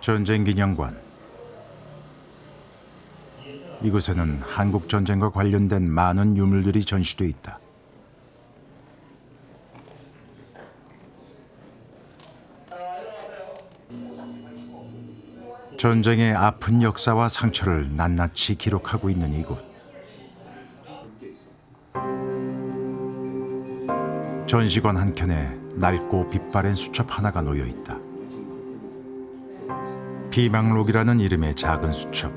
전쟁기념관. 이곳에는 한국 전쟁과 관련된 많은 유물들이 전시돼 있다. 전쟁의 아픈 역사와 상처를 낱낱이 기록하고 있는 이곳. 전시관 한켠에 낡고 빛바랜 수첩 하나가 놓여 있다. 비망록이라는 이름의 작은 수첩.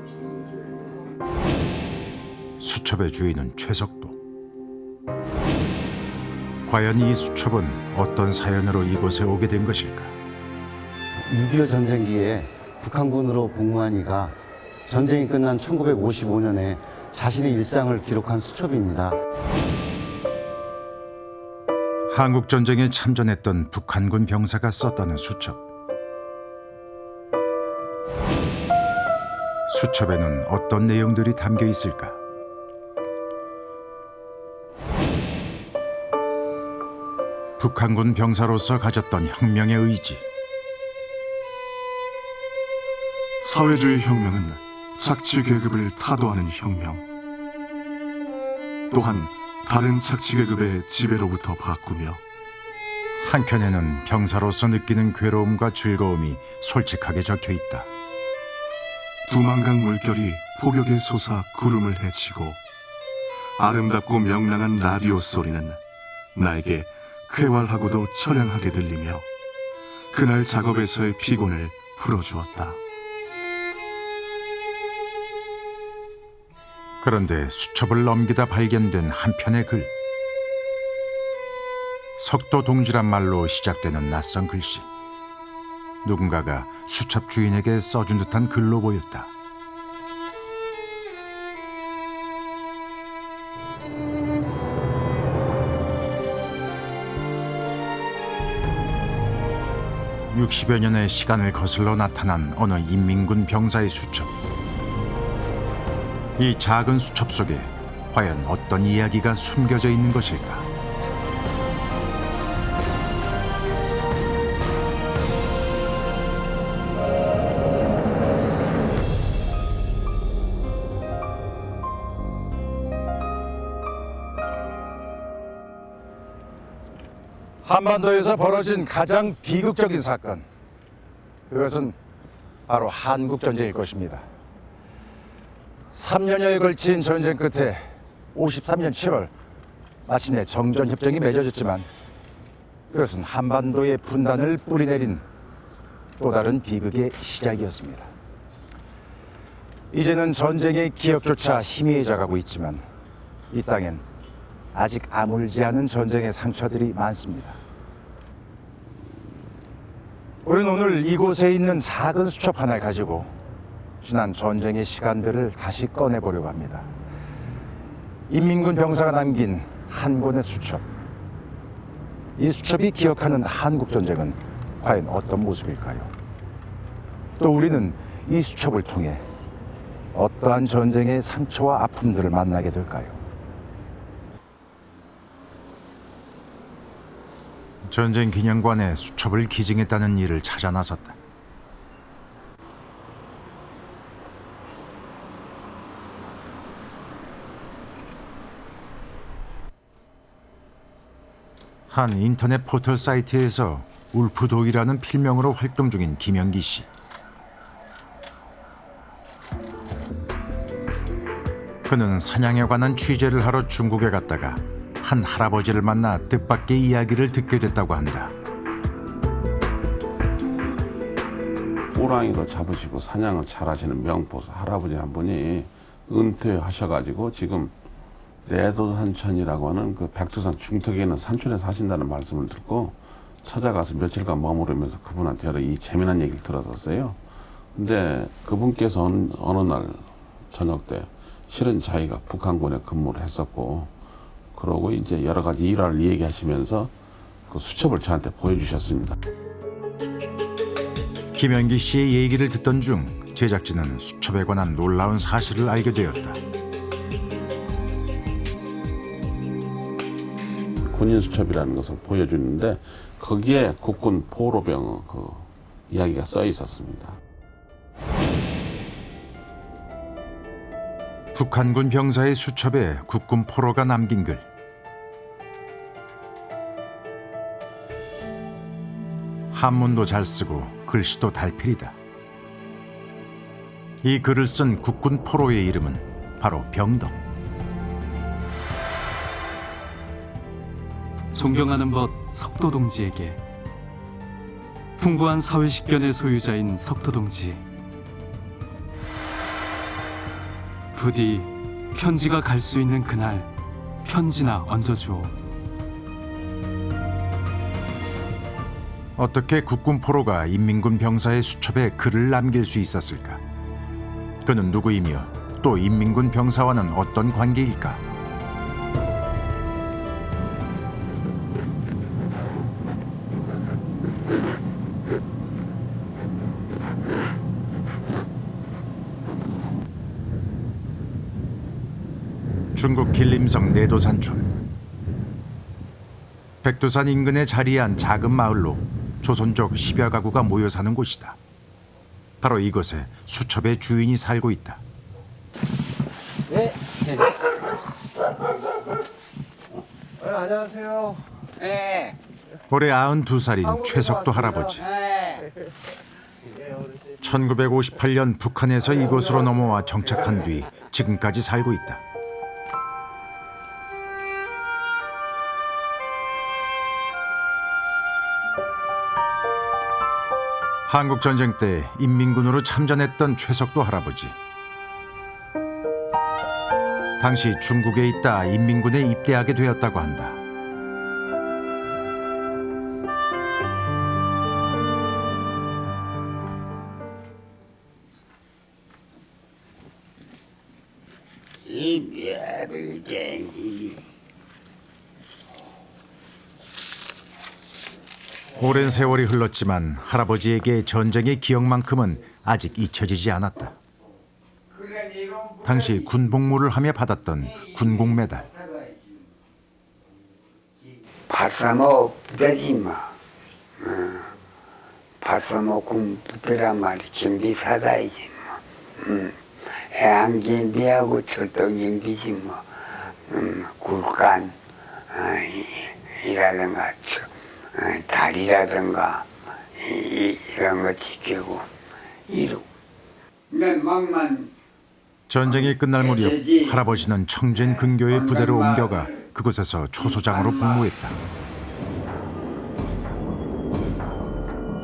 수첩의 주인은 최석도. 과연 이 수첩은 어떤 사연으로 이곳에 오게 된 것일까? 6.25 전쟁기에 북한군으로 복무한 이가 전쟁이 끝난 1955년에 자신의 일상을 기록한 수첩입니다. 한국 전쟁에 참전했던 북한군 병사가 썼다는 수첩. 수첩에는 어떤 내용들이 담겨 있을까? 북한군 병사로서 가졌던 혁명의 의지. 사회주의 혁명은 착취 계급을 타도하는 혁명. 또한 다른 착취 계급의 지배로부터 바꾸며 한켠에는 병사로서 느끼는 괴로움과 즐거움이 솔직하게 적혀 있다. 두만강 물결이 폭격에 솟아 구름을 헤치고 아름답고 명랑한 라디오 소리는 나에게 쾌활하고도 처량하게 들리며 그날 작업에서의 피곤을 풀어주었다. 그런데 수첩을 넘기다 발견된 한 편의 글. 석도 동지란 말로 시작되는 낯선 글씨. 누군가가 수첩 주인에게 써준 듯한 글로 보였다. (60여) 년의 시간을 거슬러 나타난 어느 인민군 병사의 수첩. 이 작은 수첩 속에 과연 어떤 이야기가 숨겨져 있는 것일까? 한반도에서 벌어진 가장 비극적인 사건, 그것은 바로 한국전쟁일 것입니다. 3년여에 걸친 전쟁 끝에 53년 7월 마침내 정전협정이 맺어졌지만 그것은 한반도의 분단을 뿌리내린 또 다른 비극의 시작이었습니다. 이제는 전쟁의 기억조차 희미해져가고 있지만 이 땅엔 아직 아물지 않은 전쟁의 상처들이 많습니다. 우리는 오늘 이곳에 있는 작은 수첩 하나를 가지고 지난 전쟁의 시간들을 다시 꺼내보려고 합니다. 인민군 병사가 남긴 한 권의 수첩. 이 수첩이 기억하는 한국 전쟁은 과연 어떤 모습일까요? 또 우리는 이 수첩을 통해 어떠한 전쟁의 상처와 아픔들을 만나게 될까요? 전쟁 기념관에 수첩을 기증했다는 이를 찾아 나섰다. 한 인터넷 포털 사이트에서 울프독이라는 필명으로 활동 중인 김영기 씨. 그는 사냥에 관한 취재를 하러 중국에 갔다가 한 할아버지를 만나 뜻밖의 이야기를 듣게 됐다고 한다. 호랑이도 잡으시고 사냥을 잘하시는 명포수 할아버지 한 분이 은퇴하셔가지고 지금 내도산천이라고 하는 그 백두산 중턱에 있는 산촌에 사신다는 말씀을 듣고 찾아가서 며칠간 머무르면서 그분한테 여러 이 재미난 얘기를 들었었어요. 근데 그분께서 어느 날 저녁 때 실은 자기가 북한군에 근무를 했었고 그러고 이제 여러 가지 일화를 얘기하시면서 그 수첩을 저한테 보여주셨습니다. 김영기 씨의 얘기를 듣던 중 제작진은 수첩에 관한 놀라운 사실을 알게 되었다. 군인 수첩이라는 것을 보여주는데 거기에 국군 포로병 그 이야기가 써 있었습니다. 북한군 병사의 수첩에 국군 포로가 남긴 글. 한문도 잘 쓰고 글씨도 달필이다. 이 글을 쓴 국군 포로의 이름은 바로 병덕. 존경하는 벗 석도 동지에게 풍부한 사회식견의 소유자인 석도 동지, 부디 편지가 갈 수 있는 그날 편지나 얹어주오. 어떻게 국군 포로가 인민군 병사의 수첩에 글을 남길 수 있었을까? 그는 누구이며 또 인민군 병사와는 어떤 관계일까? 중국 길림성 내도산촌. 백두산 인근에 자리한 작은 마을로 조선족 10여 가구가 모여 사는 곳이다. 바로 이곳에 수첩의 주인이 살고 있다. 안녕하세요. 올해 92살인 최석도 할아버지. 1958년 북한에서 이곳으로 넘어와 정착한 뒤 지금까지 살고 있다. 한국전쟁 때 인민군으로 참전했던 최석도 할아버지. 당시 중국에 있다 인민군에 입대하게 되었다고 한다. 오랜 세월이 흘렀지만 할아버지에게 전쟁의 기억만큼은 아직 잊혀지지 않았다. 당시 군복무를 하며 받았던 군공 메달. 발사모 부대지 뭐. 발사모 군 부대란 말이 경비사다이지 뭐. 해안경비하고 철도경비지 뭐. 굴간 이라든가 다리라든가 이런 거 지키고 이러고. 내 막만 전쟁이 끝날 무렵 할아버지는 청진 근교의 부대로 옮겨가 그곳에서 초소장으로 복무했다.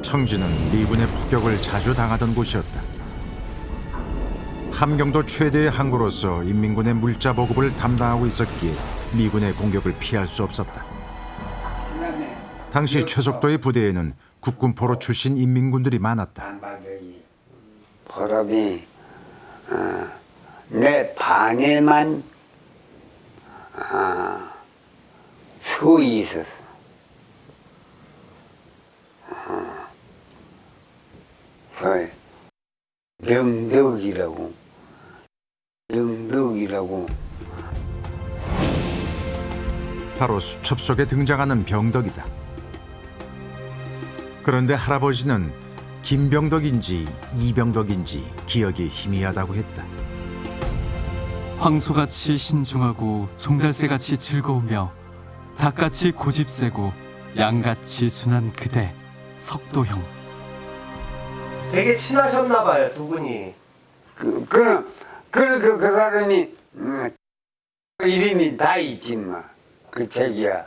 청진은 미군의 폭격을 자주 당하던 곳이었다. 함경도 최대의 항구로서 인민군의 물자 보급을 담당하고 있었기에 미군의 공격을 피할 수 없었다. 당시 최석도의 부대에는 국군포로 출신 인민군들이 많았다. 포로비 내 반일만 서이 있었어. 서이 병덕이라고. 바로 수첩 속에 등장하는 병덕이다. 그런데 할아버지는 김병덕인지 이병덕인지 기억이 희미하다고 했다. 황소같이 신중하고 종달새같이 즐거우며 닭같이 고집세고 양같이 순한 그대 석도형. 되게 친하셨나 봐요, 두 분이. 그 사람이 이름이 다 있지 뭐. 그 책이야.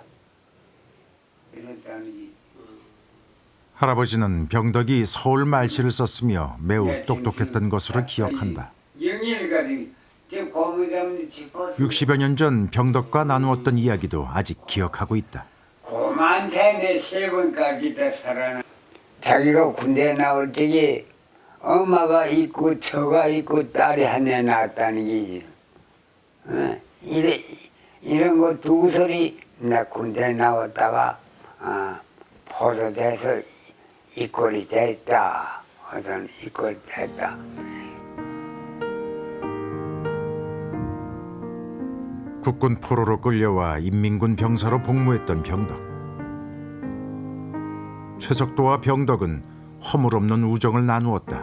할아버지는 병덕이 서울 말씨를 썼으며 매우 똑똑했던 것으로 기억한다. 60여 년 전 병덕과 나누었던 이야기도 아직 기억하고 있다. 고만테 내 3번까지 다 살아나. 자기가 군대 나올 적에 엄마가 있고 처가 있고 딸이 하나 낳았다는 게지. 이런 거 두고 소리 나 군대 나왔다가 포로돼서 이꼴이 됐다. 어떤 이꼴 됐다. 국군 포로로 끌려와 인민군 병사로 복무했던 병덕. 최석도와 병덕은 허물없는 우정을 나누었다.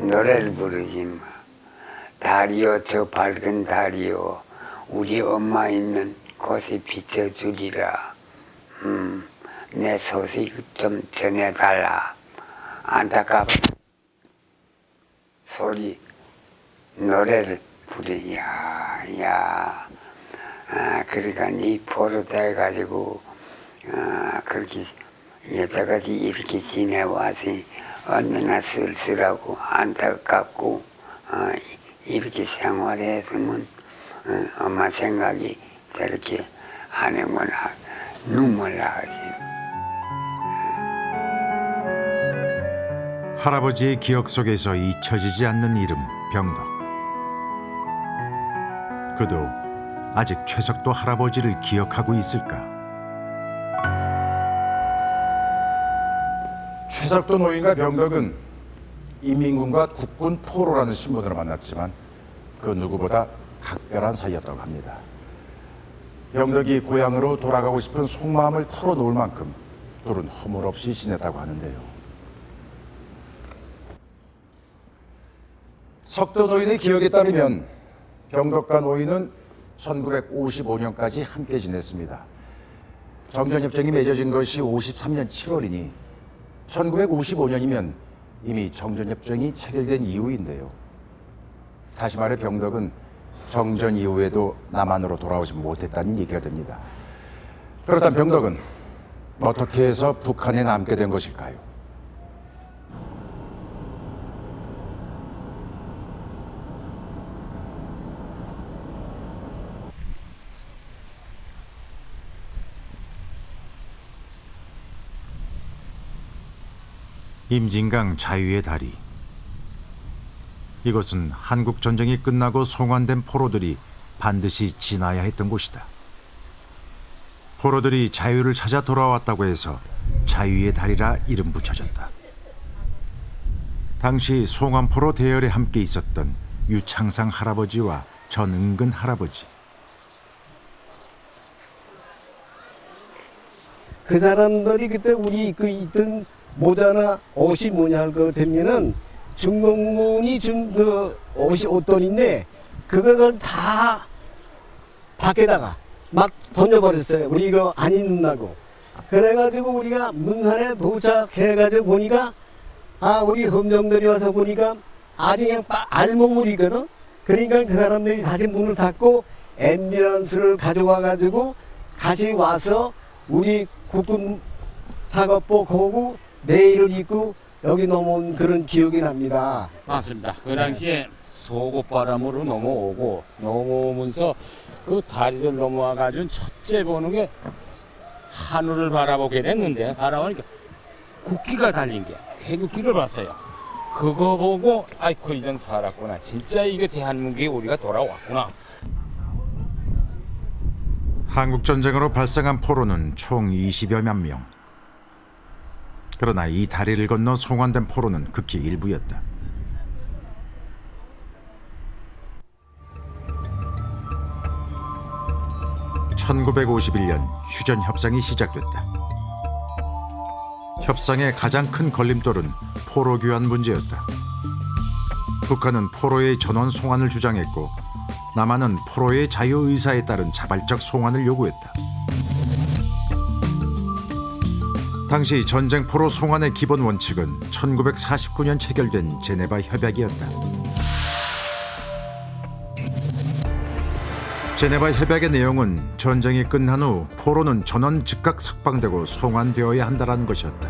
노래를 부르지 마. 달이여 저 밝은 달이여 우리 엄마 있는 곳에 비춰주리라. 내 소식 좀 전해달라. 안타까운 소리 노래를 부르. 야. 그러니까 니 포로돼가지고 그렇게 여태까지 이렇게 지내와서 얼마나 쓸쓸하고 안타깝고 이렇게 생활했으면 엄마 생각이 저렇게 하는구나. 눈물 나지. 할아버지의 기억 속에서 잊혀지지 않는 이름 병덕. 그도 아직 최석도 할아버지를 기억하고 있을까? 최석도 노인과 병덕은 인민군과 국군 포로라는 신분으로 만났지만 그 누구보다 각별한 사이였다고 합니다. 병덕이 고향으로 돌아가고 싶은 속마음을 털어놓을 만큼 둘은 허물없이 지냈다고 하는데요. 석도 노인의 기억에 따르면 병덕과 노인은 1955년까지 함께 지냈습니다. 정전협정이 맺어진 것이 53년 7월이니 1955년이면 이미 정전협정이 체결된 이후인데요. 다시 말해 병덕은 정전 이후에도 남한으로 돌아오지 못했다는 얘기가 됩니다. 그렇다면 병덕은 어떻게 해서 북한에 남게 된 것일까요? 임진강 자유의 다리. 이곳은 한국 전쟁이 끝나고 송환된 포로들이 반드시 지나야 했던 곳이다. 포로들이 자유를 찾아 돌아왔다고 해서 자유의 다리라 이름 붙여졌다. 당시 송환포로 대열에 함께 있었던 유창상 할아버지와 전은근 할아버지. 그 사람들이 그때 우리 그 있던 모자나 옷이 뭐냐 할 거 되면은 중공군이 준 그 옷이 옷돈인데 그걸 다 밖에다가 막 던져버렸어요. 우리 이거 안 입는다고. 그래가지고 우리가 문산에 도착해가지고 보니까 우리 험정들이 와서 보니까 아주 그냥 알몸물이거든. 그러니까 그 사람들이 다시 문을 닫고 앰뷸런스를 가져와가지고 다시 와서 우리 국군 작업복 하고 내일을 입고 여기 넘어온 그런 기억이 납니다. 맞습니다. 그 당시에 소고바람으로 넘어오면서 그 다리를 넘어와가지고 첫째 보는 게 하늘을 바라보게 됐는데 바라보니까 국기가 달린 게 태극기를 봤어요. 그거 보고 아이고 이젠 살았구나. 진짜 이게 대한민국에 우리가 돌아왔구나. 한국전쟁으로 발생한 포로는 총 20여만 명. 그러나 이 다리를 건너 송환된 포로는 극히 일부였다. (1951년) 휴전협상이 시작됐다. 협상의 가장 큰 걸림돌은 포로 교환 문제였다. 북한은 포로의 전원 송환을 주장했고 남한은 포로의 자유의사에 따른 자발적 송환을 요구했다. 당시 전쟁 포로 송환의 기본 원칙은 1949년 체결된 제네바 협약이었다. 제네바 협약의 내용은 전쟁이 끝난 후 포로는 전원 즉각 석방되고 송환되어야 한다는 것이었다.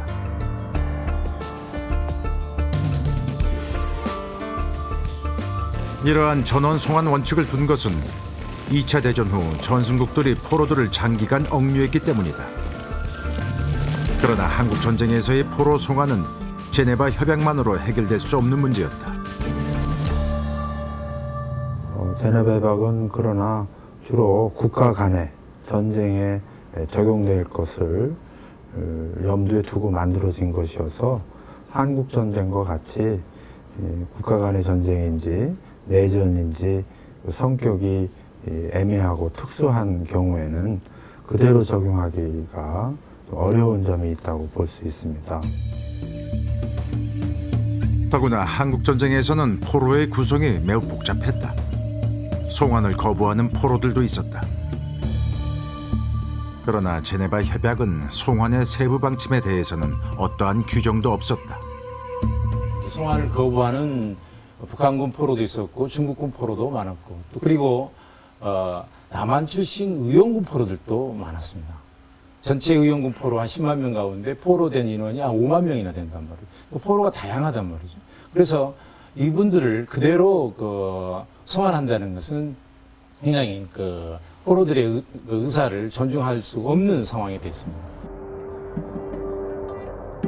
이러한 전원 송환 원칙을 둔 것은 2차 대전 후 전승국들이 포로들을 장기간 억류했기 때문이다. 그러나 한국 전쟁에서의 포로 송환은 제네바 협약만으로 해결될 수 없는 문제였다. 제네바 협약은 그러나 주로 국가 간의 전쟁에 적용될 것을 염두에 두고 만들어진 것이어서 한국 전쟁과 같이 국가 간의 전쟁인지 내전인지 성격이 애매하고 특수한 경우에는 그대로 적용하기가 어려운 점이 있다고 볼 수 있습니다. 더구나 한국전쟁에서는 포로의 구성이 매우 복잡했다. 송환을 거부하는 포로들도 있었다. 그러나 제네바 협약은 송환의 세부 방침에 대해서는 어떠한 규정도 없었다. 송환을 거부하는 북한군 포로도 있었고 중국군 포로도 많았고 또 그리고 남한 출신 의용군 포로들도 많았습니다. 전체 의용군 포로 한 10만 명 가운데 포로된 인원이 한 5만 명이나 된단 말이에요. 포로가 다양하단 말이죠. 그래서 이분들을 그대로 송환한다는 것은 굉장히 포로들의 의사를 존중할 수 없는 상황이 됐습니다.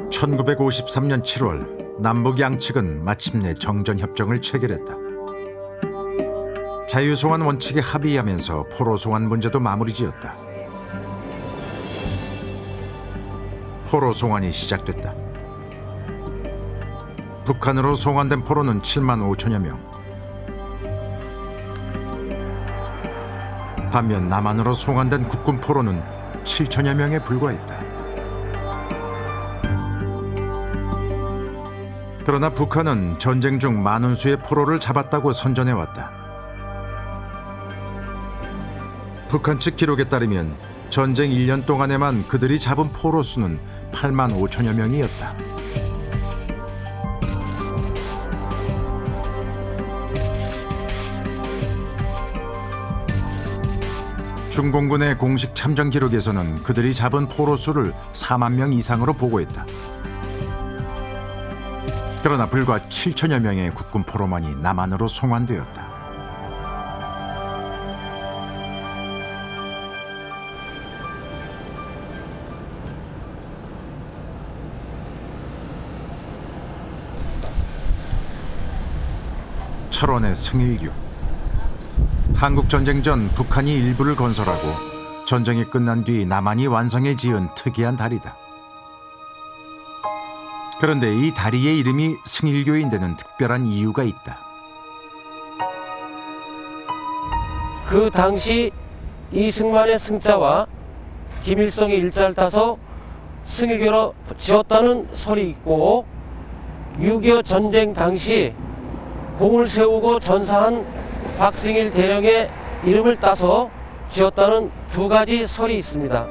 1953년 7월 남북 양측은 마침내 정전협정을 체결했다. 자유송환 원칙에 합의하면서 포로 송환 문제도 마무리지었다. 포로 송환이 시작됐다. 북한으로 송환된 포로는 7만 5천여 명. 반면 남한으로 송환된 국군 포로는 7천여 명에 불과했다. 그러나 북한은 전쟁 중 많은 수의 포로를 잡았다고 선전해왔다. 북한 측 기록에 따르면 전쟁 1년 동안에만 그들이 잡은 포로 수는 8만 5천여 명이었다. 중공군의 공식 참전 기록에서는 그들이 잡은 포로 수를 4만 명 이상으로 보고했다. 그러나 불과 7천여 명의 국군 포로만이 남한으로 송환되었다. 철원의 승일교. 한국전쟁 전 북한이 일부를 건설하고 전쟁이 끝난 뒤 남한이 완성해 지은 특이한 다리다. 그런데 이 다리의 이름이 승일교인 데는 특별한 이유가 있다. 그 당시 이승만의 승자와 김일성의 일자를 따서 승일교로 지었다는 설이 있고 6.25 전쟁 당시 공을 세우고 전사한 박승일 대령의 이름을 따서 지었다는 두 가지 설이 있습니다.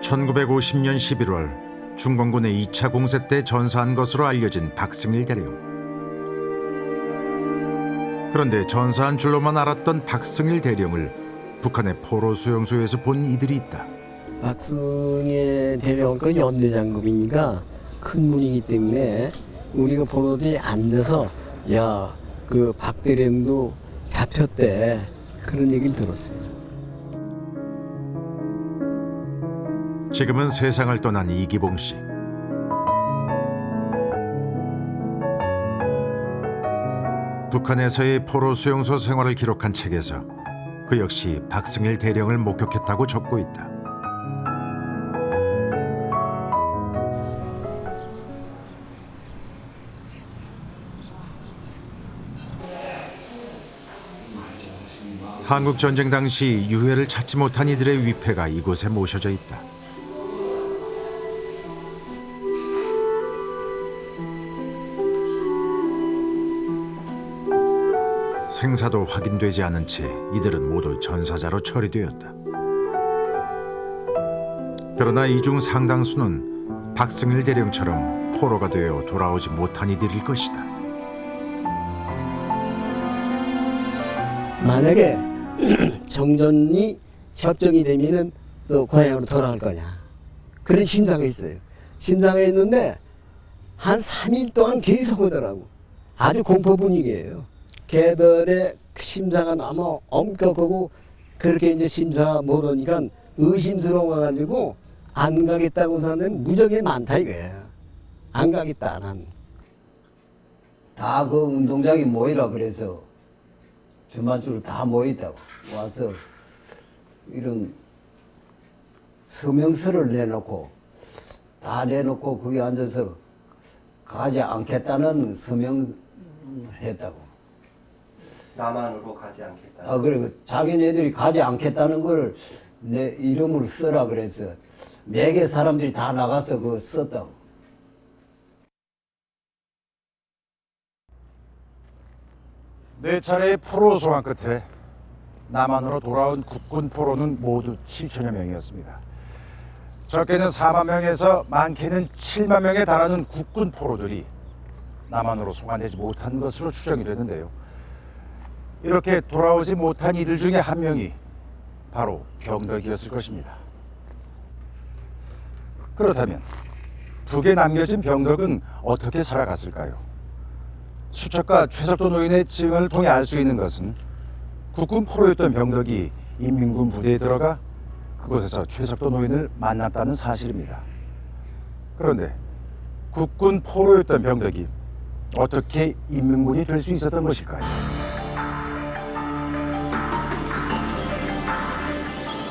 (1950년 11월) 중공군의 2차 공세 때 전사한 것으로 알려진 박승일 대령. 그런데 전사한 줄로만 알았던 박승일 대령을 북한의 포로 수용소에서 본 이들이 있다. 박승일 대령은 연대장급이니까 큰 문이기 때문에 우리가 포로들이 앉아서 야, 그 박 대령도 잡혔대, 그런 얘기를 들었어요. 지금은 세상을 떠난 이기봉 씨. 북한에서의 포로 수용소 생활을 기록한 책에서 그 역시 박승일 대령을 목격했다고 적고 있다. 한국 전쟁 당시 유해를 찾지 못한 이들의 위패가 이곳에 모셔져 있다. 생사도 확인되지 않은 채 이들은 모두 전사자로 처리되었다. 그러나 이 중 상당수는 박승일 대령처럼 포로가 되어 돌아오지 못한 이들일 것이다. 만약에 정전이 협정이 되면은 또 고향으로 돌아갈 거냐, 그런 심사가 있어요. 심사가 있는데 한 3일 동안 계속 오더라고. 아주 공포 분위기예요. 걔들의 심사가 너무 엄격하고 그렇게 이제 심사 못 오니까 의심스러워가지고 안 가겠다고 하는 무적이 많다 이거예요. 안 가겠다 난. 다 그 운동장에 모이라 그래서 주만주로 다 모였다고 와서 이런 서명서를 내놓고 다 내놓고 거기 앉아서 가지 않겠다는 서명을 했다고. 남한으로 가지 않겠다. 아, 그래. 자기네들이 가지 않겠다는 걸 내 이름으로 써라 그래서 4개 사람들이 다 나가서 그거 썼다고. 네 차례의 포로 소환 끝에 남한으로 돌아온 국군 포로는 모두 7천여 명이었습니다. 적게는 4만 명에서 많게는 7만 명에 달하는 국군 포로들이 남한으로 송환되지 못한 것으로 추정이 되는데요. 이렇게 돌아오지 못한 이들 중에 한 명이 바로 병덕이었을 것입니다. 그렇다면 북에 남겨진 병덕은 어떻게 살아갔을까요? 수첩가 최석도 노인의 증언을 통해 알 수 있는 것은 국군 포로였던 병덕이 인민군 부대에 들어가 그곳에서 최석도 노인을 만났다는 사실입니다. 그런데 국군 포로였던 병덕이 어떻게 인민군이 될 수 있었던 것일까요?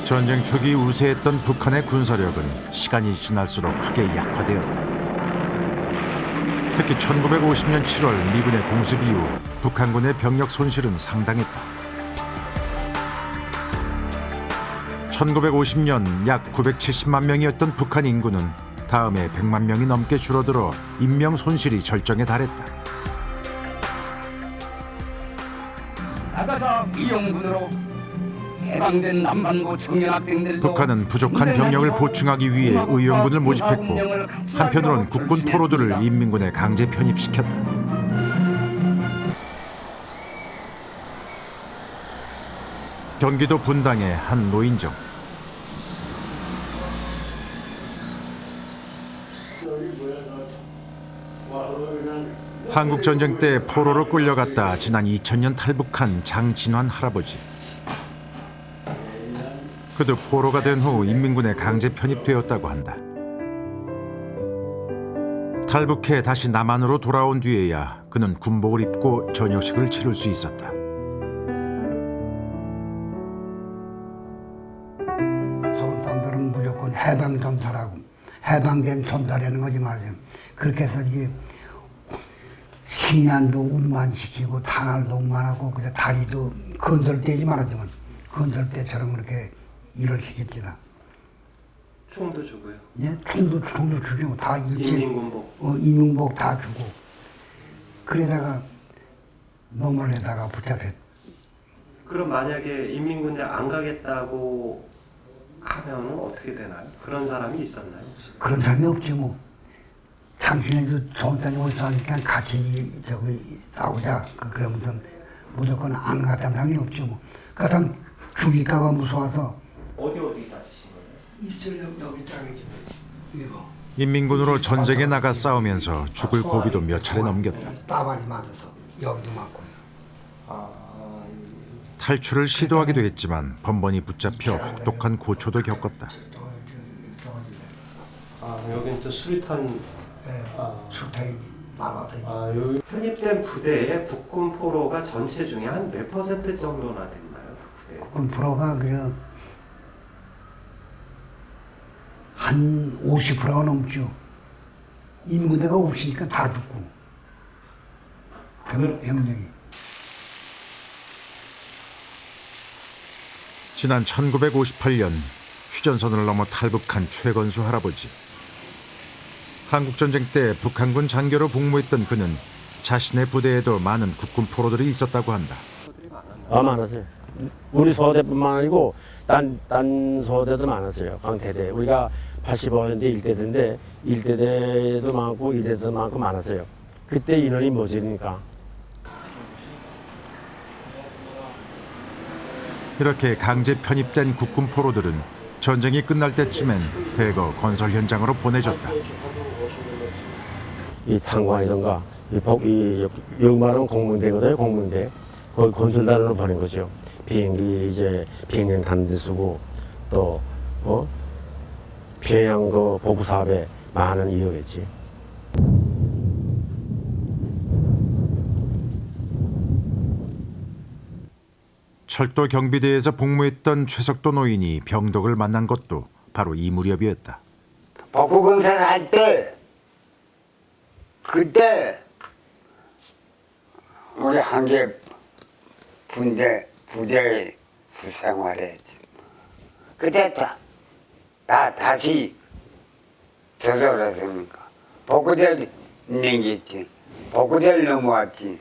전쟁 초기 우세했던 북한의 군사력은 시간이 지날수록 크게 약화되었다. 특히 1950년 7월 미군의 공습 이후 북한군의 병력 손실은 상당했다. 1950년 약 970만 명이었던 북한 인구는 다음해 100만 명이 넘게 줄어들어 인명 손실이 절정에 달했다. 나가서 이용군으로 해방된 남반구 청년 학생들도 북한은 부족한 병력을 보충하기 위해 의용군을 모집했고 한편으론 국군 포로들을 인민군에 강제 편입시켰다. 경기도 분당의 한 노인정. 한국전쟁 때 포로로 끌려갔다 지난 2000년 탈북한 장진환 할아버지. 그도 포로가 된 후 인민군에 강제 편입되었다고 한다. 탈북해 다시 남한으로 돌아온 뒤에야 그는 군복을 입고 저녁식을 치를 수 있었다. 소원당들은 무조건 해방 전사라고, 해방된 전사라는 거지 말이야. 그렇게 해서 이게 식량도 운반시키고 탄알도 운반하고 그래 다리도 건설대지 말하지만 건설대처럼 그렇게 일을 시켰지나. 총도 주고요. 예, 총도 주고 다 일제. 인민군복. 인민복 다 주고. 그러다가 노멀에다가 붙잡혔. 그럼 만약에 인민군대 안 가겠다고 하면은 어떻게 되나요? 그런 사람이 있었나요? 혹시? 그런 사람이 없지 뭐. 당신네도 좋은 땅에 오서 하니까 같이 저기 싸우자. 그러면서 무조건 안 가겠다는 사람이 없죠 뭐. 그 사람 죽일까봐 무서워서. 어디 다치신 거예요? 입술 여기 짝이죠. 이거. 인민군으로 전쟁에 나가 싸우면서 죽을 고비도 몇 차례 넘겼다. 따발이 맞아서 여기도 맞고요. 탈출을 시도하기도 했지만 번번이 붙잡혀 혹독한 고초도 겪었다. 여기는 또 수리탄. 수탄이 나와서. 여기 편입된 부대에 국군 포로가 전체 중에 한 몇 % 정도나 됐나요? 부대. 국군 포로가 그냥 한 50%가 넘죠. 인구대가 없으니까 다 죽고. 병력이. 지난 1958년 휴전선을 넘어 탈북한 최건수 할아버지. 한국전쟁 때 북한군 장교로 복무했던 그는 자신의 부대에도 많은 국군 포로들이 있었다고 한다. 많았어요. 우리 소대뿐만 아니고 딴 소대도 많았어요. 강태대. 우리가 85년대 1대대인데 1대대도 많고 2대대도 많고 많았어요. 그때 인원이 모자니까. 이렇게 강제 편입된 국군 포로들은 전쟁이 끝날 때쯤엔 대거 건설 현장으로 보내졌다. 이 탄광이던가 여기 말하면 공무대거든요. 공무대. 거기 건설단으로 보낸 거죠. 비행기 이제 비행행 타는 데 쓰고 또 평양 그 보급 사업에 많은 이용했지. 철도 경비대에서 복무했던 최석도 노인이 병덕을 만난 것도 바로 이 무렵이었다. 복구공사를 할 때 그때 우리 한개 부대에 후생활했지. 그때 다시 저절했습니까? 복구될 냉겼지. 복구될 넘어왔지.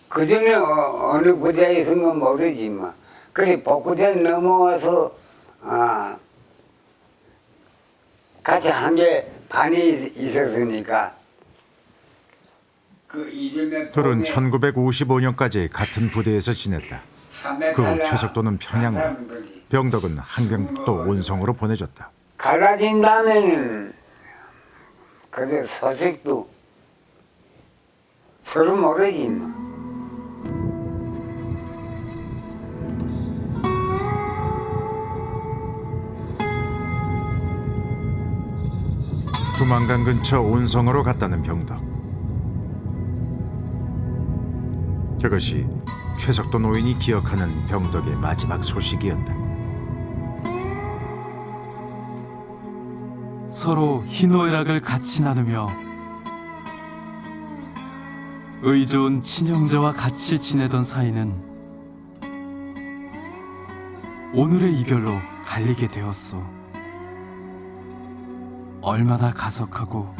그 전에 어느 부대에 있은 건 모르지만, 그래 복구될 넘어와서 같이 한 개 반이 있었으니까. 그 이전에 둘은 1955년까지 같은 부대에서 지냈다. 그 후 최석도는 평양으로, 병덕은 함경북도 온성으로 보내졌다. 갈라진 다음에는 그래 소식도 서로 모르지 뭐. 두만강 근처 온성으로 갔다는 병덕. 그것이 최석도 노인이 기억하는 병덕의 마지막 소식이었다. 서로 희노애락을 같이 나누며 의좋은 친형제와 같이 지내던 사이는 오늘의 이별로 갈리게 되었소. 얼마나 가석하고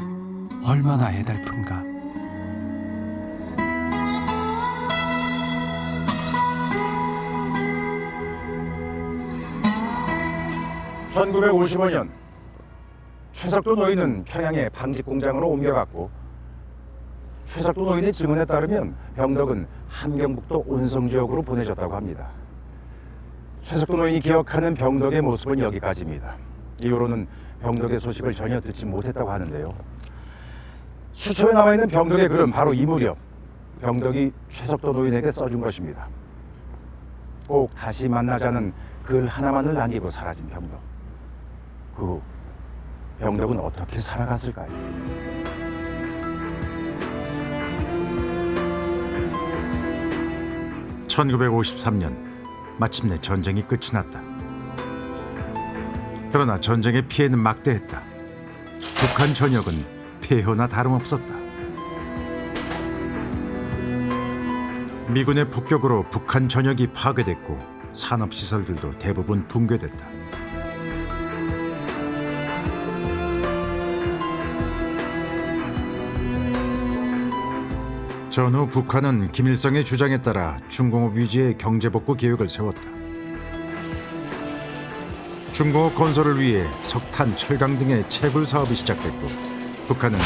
얼마나 애달픈가. (1955년) 최석도 노인은 평양의 방직 공장으로 옮겨갔고, 최석도 노인의 증언에 따르면 병덕은 함경북도 온성 지역으로 보내졌다고 합니다. 최석도 노인이 기억하는 병덕의 모습은 여기까지입니다. 이후로는 병덕의 소식을 전혀 듣지 못했다고 하는데요. 수첩에 남아있는 병덕의 글은 바로 이 무렵 병덕이 최석도 노인에게 써준 것입니다. 꼭 다시 만나자는 글 하나만을 남기고 사라진 병덕. 그 후 병덕은 어떻게 살아갔을까요? (1953년) 마침내 전쟁이 끝이 났다. 그러나 전쟁의 피해는 막대했다. 북한 전역은 폐허나 다름없었다. 미군의 폭격으로 북한 전역이 파괴됐고 산업시설들도 대부분 붕괴됐다. 전후 북한은 김일성의 주장에 따라 중공업 유지의 경제복구 계획을 세웠다. 중공업 건설을 위해 석탄, 철강 등의 채굴 사업이 시작됐고, 북한은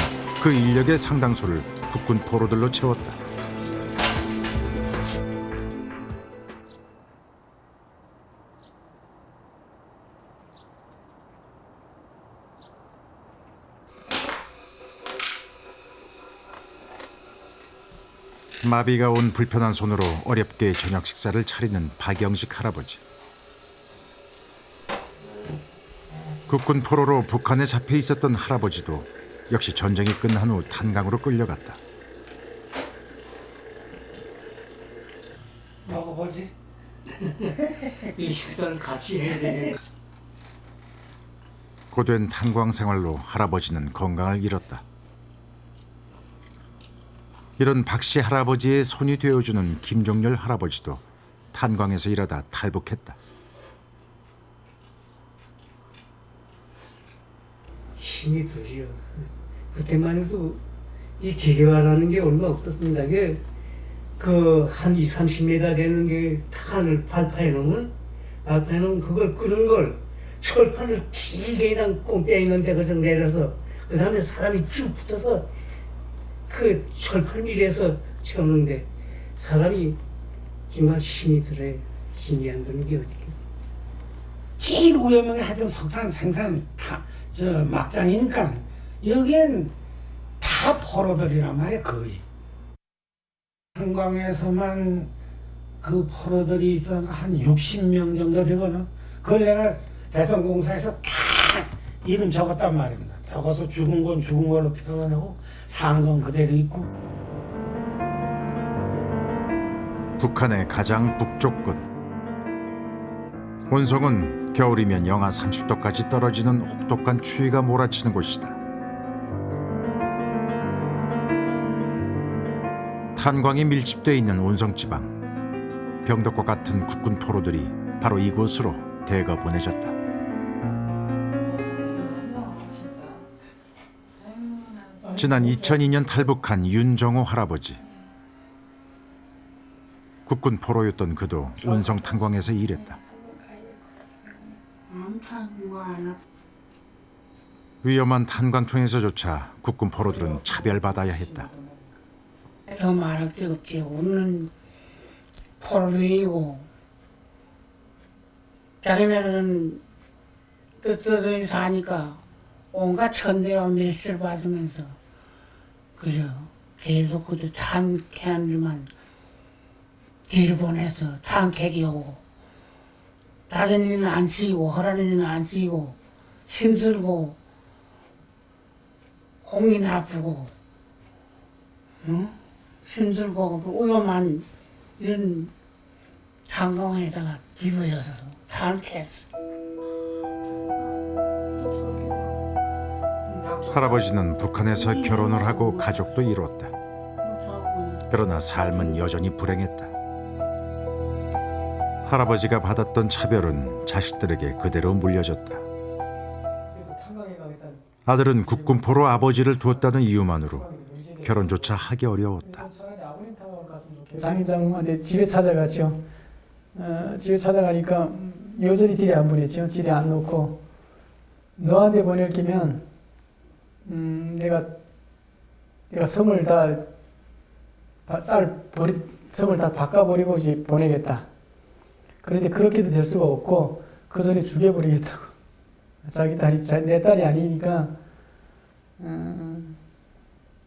그 인력의 상당수를 국군 포로들로 채웠다. 마비가 온 불편한 손으로 어렵게 저녁 식사를 차리는 박영식 할아버지. 국군 포로로 북한에 잡혀 있었던 할아버지도 역시 전쟁이 끝난 후 탄강으로 끌려갔다. 먹어보지. 이 식사를 같이 해야 되는. 고된 탄광 생활로 할아버지는 건강을 잃었다. 이런 박씨 할아버지의 손이 되어주는 김종렬 할아버지도 탄광에서 일하다 탈북했다. 힘이 들이요. 그때만 해도 이 기계화라는 게 얼마 없었습니다. 한 20, 30m 되는 게 탄을 발파해 놓으면 그걸 끄는 걸 철판을 길게 그냥 꽁뼈 있는 데 그저 내려서 그 다음에 사람이 쭉 붙어서 그 철판 위에서 채우는데 사람이 정말 힘이 들어요. 힘이 안 드는 게 어디겠어. 제일 위험하게 하던 석탄 생산 막장이니까 여기엔 다 포로들이란 말이야 거의. 한광에서만 그 포로들이 있어 한 60명 정도 되거든. 그걸 내가 대성공사에서 다 이름 적었단 말입니다. 적어서 죽은 건 죽은 걸로 표현하고 산 건 그대로 있고. 북한의 가장 북쪽 끝. 온성은 겨울이면 영하 30도까지 떨어지는 혹독한 추위가 몰아치는 곳이다. 탄광이 밀집되어 있는 온성 지방. 병덕과 같은 국군 포로들이 바로 이곳으로 대거 보내졌다. 지난 2002년 탈북한 윤정호 할아버지. 국군 포로였던 그도 운성 탄광에서 일했다. 위험한 탄광촌에서조차 국군 포로들은 차별받아야 했다. 더 말할 게 없지. 우리는 포로들이고 자기네들은 떳떳하게 사니까 온갖 천대와 메시를 받으면서 그래요. 계속 그때 탄캐는지만 뒤를 보내서 탄캐기 오고 다른 일은 안 쓰이고 허라는 일은 안 쓰이고 힘들고 공이 나쁘고 응? 힘들고 그 위험한 이런 상황에다가 집어여서 탄캐했어. 할아버지는 북한에서 결혼을 하고 가족도 이뤘다. 그러나 삶은 여전히 불행했다. 할아버지가 받았던 차별은 자식들에게 그대로 물려졌다. 아들은 국군포로 아버지를 두었다는 이유만으로 결혼조차 하기 어려웠다. 장인장한테 집에 찾아갔죠. 집에 찾아가니까 여전히 딜이 안 보냈죠. 딜이 안 놓고 너한테 보낼 기면 내가 성을 성을 다 바꿔버리고 이제 보내겠다. 그런데 그렇게도 될 수가 없고 그 전에 죽여버리겠다고. 자기 딸이 내 딸이 아니니까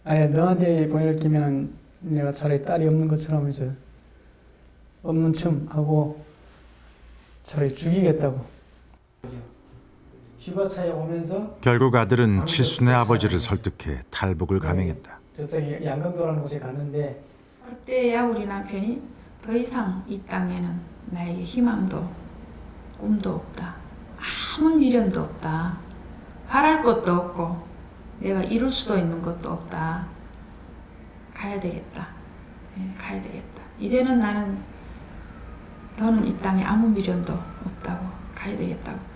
아니 너한테 보낼 기면 내가 차라리 딸이 없는 것처럼 이제 없는 척 하고 차라리 죽이겠다고. 휴가차에 오면서 결국 아들은 칠순의 아버지를 설득해 탈북을 감행했다. 저쪽에 양강도라는 곳에 갔는데 그때야 우리 남편이 더 이상 이 땅에는 나에게 희망도 꿈도 없다. 아무 미련도 없다. 바랄 것도 없고 내가 이룰 수도 있는 것도 없다. 가야 되겠다. 가야 되겠다. 이제는 나는 너는 이 땅에 아무 미련도 없다고. 가야 되겠다고.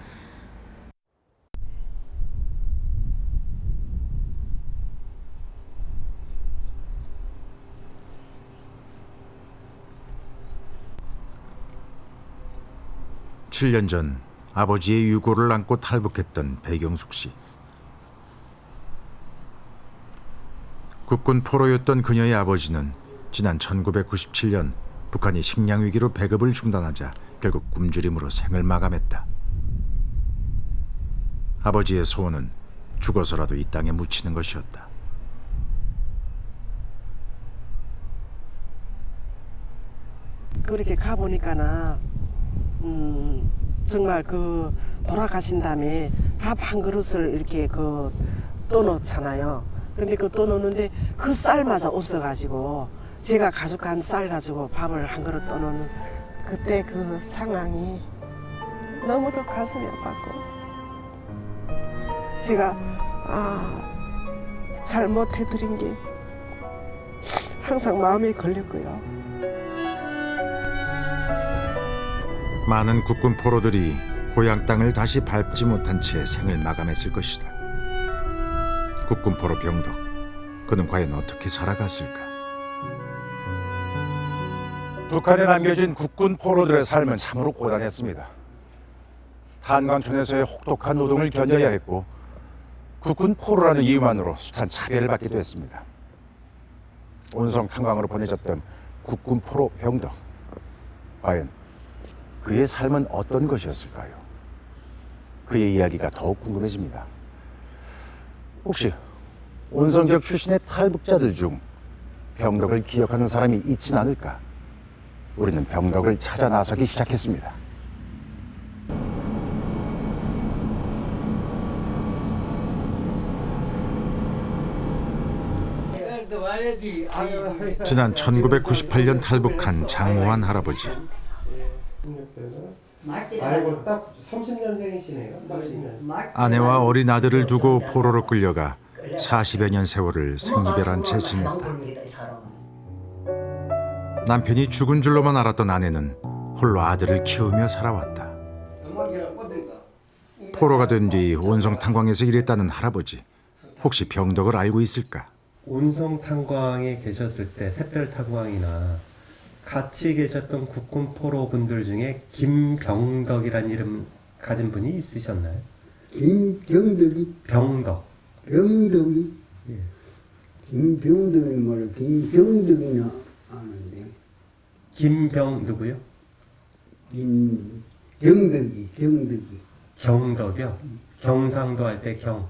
칠 년 전 아버지의 유고를 안고 탈북했던 배경숙 씨. 국군 포로였던 그녀의 아버지는 지난 1997년 북한이 식량 위기로 배급을 중단하자 결국 굶주림으로 생을 마감했다. 아버지의 소원은 죽어서라도 이 땅에 묻히는 것이었다. 그렇게 가보니까나 정말 그 돌아가신 다음에 밥 한 그릇을 이렇게 떠놓잖아요. 근데 그 떠놓는데 그 쌀마저 없어가지고 제가 가져간 쌀 가지고 밥을 한 그릇 떠놓는 그때 그 상황이 너무도 가슴이 아팠고 제가 잘못해드린 게 항상 마음에 걸렸고요. 많은 국군 포로들이 고향 땅을 다시 밟지 못한 채 생을 마감했을 것이다. 국군 포로 병덕, 그는 과연 어떻게 살아갔을까? 북한에 남겨진 국군 포로들의 삶은 참으로 고단했습니다. 탄광촌에서의 혹독한 노동을 견뎌야 했고 국군 포로라는 이유만으로 숱한 차별을 받기도 했습니다. 온성 탄광으로 보내졌던 국군 포로 병덕, 과연 그의 삶은 어떤 것이었을까요? 그의 이야기가 더욱 궁금해집니다. 혹시 온성 지역 출신의 탈북자들 중 병덕을 기억하는 사람이 있진 않을까? 우리는 병덕을 찾아 나서기 시작했습니다. 지난 1998년 탈북한 장호환 할아버지. 아이고 딱 30년생이시네요. 30년. 아내와 어린 아들을 두고 포로로 끌려가 40여 년 세월을 생이별한 채 지냈다. 남편이 죽은 줄로만 알았던 아내는 홀로 아들을 키우며 살아왔다. 포로가 된 뒤 온성 탄광에서 일했다는 할아버지. 혹시 병덕을 알고 있을까? 온성 탄광에 계셨을 때 샛별 탄광이나 같이 계셨던 국군 포로 분들 중에 김병덕이라는 이름 가진 분이 있으셨나요? 김병덕이? 병덕. 병덕이? 예. 김병덕이 뭐라 김병덕이나 아는데. 김병 누구요? 김병덕이, 병덕이. 경덕이요? 경상도 할 때 경.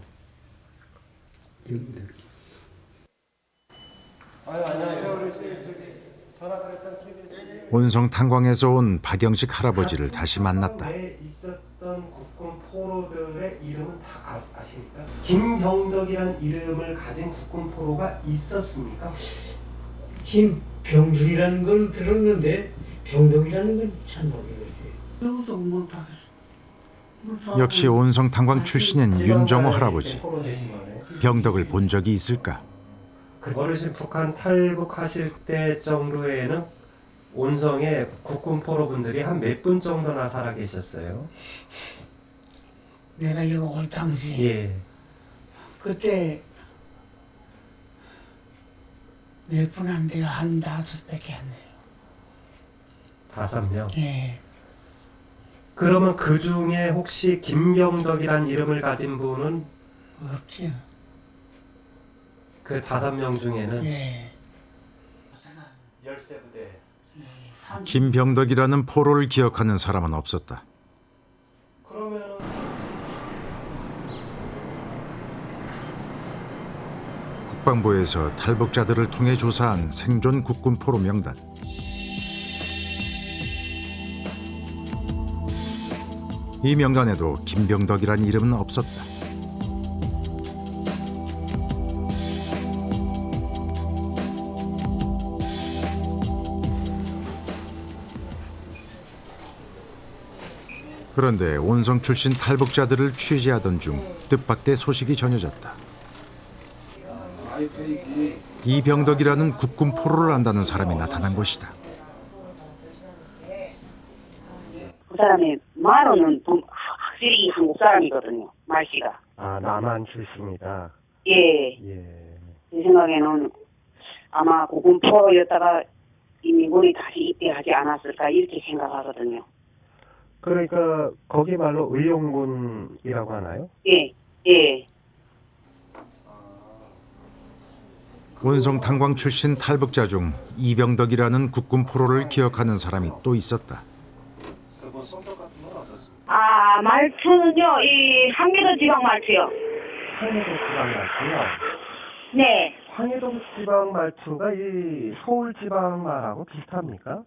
병덕이. 안녕하세요. 어르신. 전화 드렸던 온성 탄광에서 온 박영식 할아버지를 다시 만났다. 있었던 국군 포로들의 이름은 다 아십니까? 김병덕이라는 이름을 가진 국군 포로가 있었습니까? 김병준이라는 건 들었는데 병덕이라는 건 잘 모르겠어요. 역시 온성 탄광 출신인 윤정호 할아버지. 병덕을 본 적이 있을까? 어르신 북한 탈북하실 때 정도에는 온성에 국군 포로분들이 한 몇 분 정도나 살아 계셨어요? 내가 이거 올 당시 예. 그때 몇 분 안 돼요. 한 5밖에 안 돼요. 5명? 예. 그러면 그 중에 혹시 김병덕이란 이름을 가진 분은? 없지요. 그 5명 중에는? 예. 열세 부대. 김병덕이라는 포로를 기억하는 사람은 없었다. 그러면은 국방부에서 탈북자들을 통해 조사한 생존 국군 포로 명단. 이 명단에도 김병덕이란 이름은 없었다. 그런데 온성 출신 탈북자들을 취재하던 중 뜻밖의 소식이 전해졌다. 이병덕이라는 국군 포로를 안다는 사람이 나타난 것이다. 그 사람이 말로는 확실히 한국 사람이거든요. 말씨가. 아, 남한 출신이다. 예. 제 생각에는 아마 국군 포로였다가 인민군이 다시 입대하지 않았을까 이렇게 생각하거든요. 그러니까 거기 말로 의용군이라고 하나요? 예. 예. 온성 탄광 출신 탈북자 중 이병덕이라는 국군 포로를 기억하는 사람이 또 있었다. 아, 말투는요, 이 황해도 지방 말투요. 황해도 지방 말투요? 네. 황해도 지방 말투가 이 서울 지방 말하고 비슷합니까?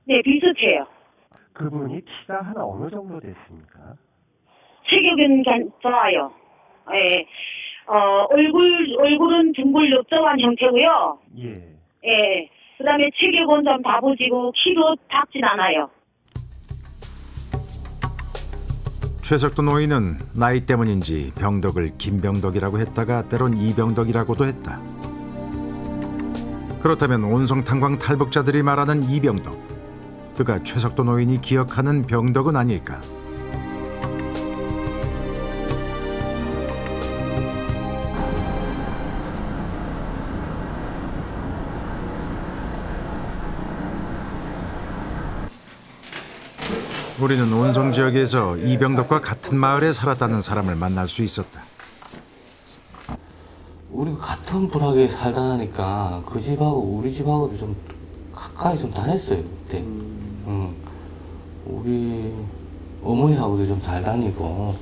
네, 비슷해요. 그분이 키가 한 어느 정도 됐습니까? 체격은 좋아요. 예. 얼굴은 둥글 넓적한 형태고요. 예. 예. 그 다음에 체격은 좀 다부지고 키도 작진 않아요. 최석도 노인은 나이 때문인지 병덕을 김병덕이라고 했다가 때론 이병덕이라고도 했다. 그렇다면 온성 탄광 탈북자들이 말하는 이병덕, 그가 최석도 노인이 기억하는 병덕은 아닐까? 우리는 온성 지역에서 이병덕과 같은 마을에 살았다는 사람을 만날 수 있었다. 우리가 같은 부락에 살다 나니까 그 집하고 우리 집하고도 좀 가까이 좀 다녔어요 그때. 우리 어머니하고도 좀 잘 다니고.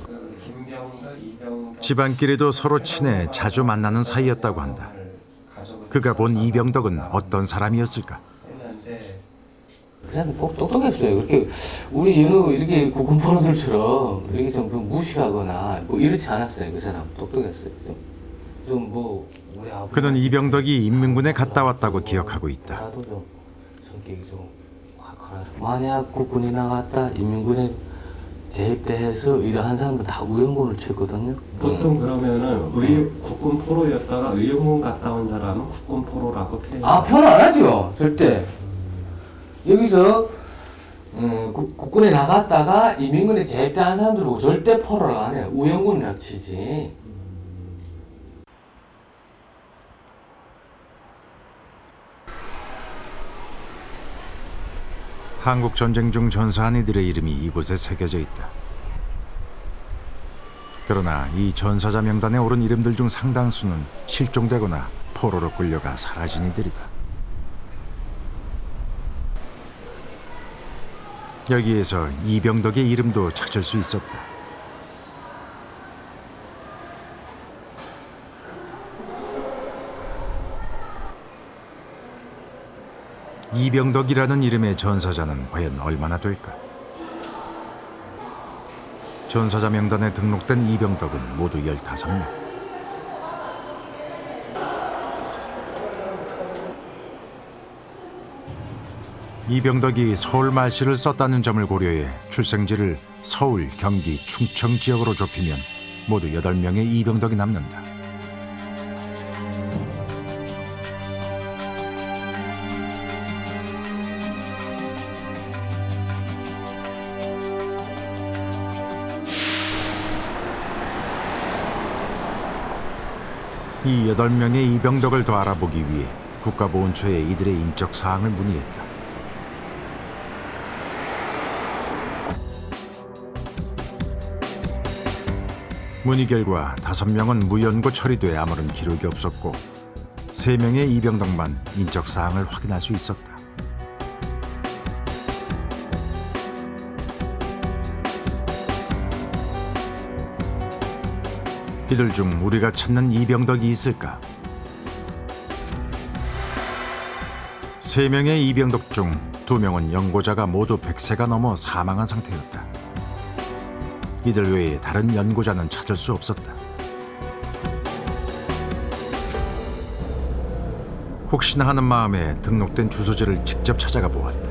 집안끼리도 서로 친해 자주 만나는 사이였다고 한다. 그가 본 이병덕은 어떤 사람이었을까? 그 사람이 꼭 똑똑했어요. 그렇게 우리 연우 이렇게 국군 포로들처럼 이렇게 좀 무식하거나 뭐 이렇지 않았어요. 그 사람 똑똑했어요. 좀 뭐 우리 아버지. 그는 이병덕이 인민군에 갔다 왔다고 기억하고 있다. 나도 좀 성격이 좀 확하라. 만약 국군이 나갔다 인민군에 재입대해서 일을 한 사람들 다 의용군을 쳤거든요. 보통 그러면은 국군 포로였다가 의용군 갔다 온 사람은 국군 포로라고 표현. 아, 표현 안 하죠. 절대. 여기서 국군에 나갔다가 이민군에 제대한 사람들하고 절대 포로를 안 해요. 우영군이라고 치지. 한국 전쟁 중 전사한 이들의 이름이 이곳에 새겨져 있다. 그러나 이 전사자 명단에 오른 이름들 중 상당수는 실종되거나 포로로 끌려가 사라진 이들이다. 여기에서 이병덕의 이름도 찾을 수 있었다. 이병덕이라는 이름의 전사자는 과연 얼마나 될까? 전사자 명단에 등록된 이병덕은 모두 15명. 이병덕이 서울 말씨를 썼다는 점을 고려해 출생지를 서울, 경기, 충청 지역으로 좁히면 모두 8명의 이병덕이 남는다. 이 8명의 이병덕을 더 알아보기 위해 국가보훈처에 이들의 인적 사항을 문의했다. 문의 결과 5명은 무연고 처리돼 아무런 기록이 없었고 3명의 이병덕만 인적 사항을 확인할 수 있었다. 이들 중 우리가 찾는 이병덕이 있을까? 3명의 이병덕 중 2명은 연고자가 모두 100세가 넘어 사망한 상태였다. 이들 외에 다른 연고자는 찾을 수 없었다. 혹시나 하는 마음에 등록된 주소지를 직접 찾아가 보았다.